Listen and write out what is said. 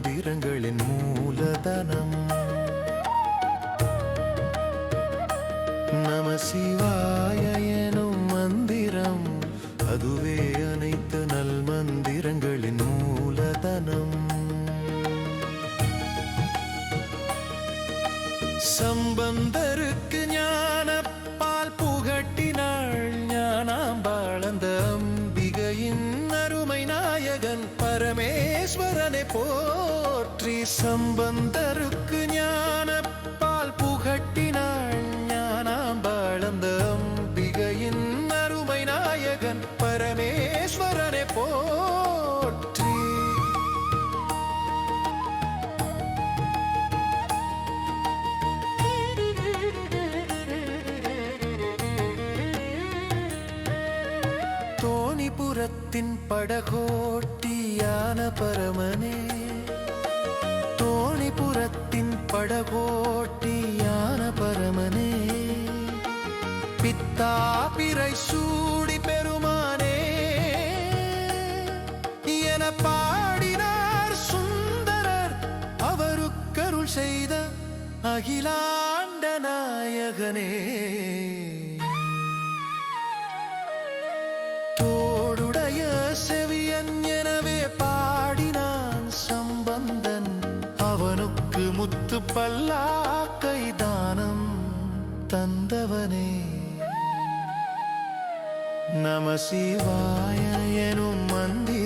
மந்திரங்களின் மூலதனம். நம சிவாய எனும் மந்திரம் அதுவே அனைத்து நல் மந்திரங்களின் மூலதனம். சம்பந்தருக்கு ஞானப்பால் புகட்டினாள் ஞானாம்பாள் அந்த அம்பிகையின் அருமை நாயகன் பரமேஸ்வரனை போற்றி. சம்பந்தருக்கு ஞானப்பால் புகட்டினாள் ஞானாம்பாள் அந்த அம்பிகையின் அருமை நாயகன் பரமேஸ்வரனை போற்றி. தோணிபுரத்தின் படகோட்டியான பரமனே, தோணிபுரத்தின் படகோட்டியான பரமனே, பித்தாபிரை சூடி பெருமானே என பாடினார் சுந்தரர். அவருக்கருள் செய்த அகிலாண்ட நாயகனே, தோடுடைய செவியன் எனவே பாடினான் சம்பந்தன். அவனுக்கு முத்து பல்லாக்கை தானம் தந்தவனே. நம சிவாய எனும் மந்திரம்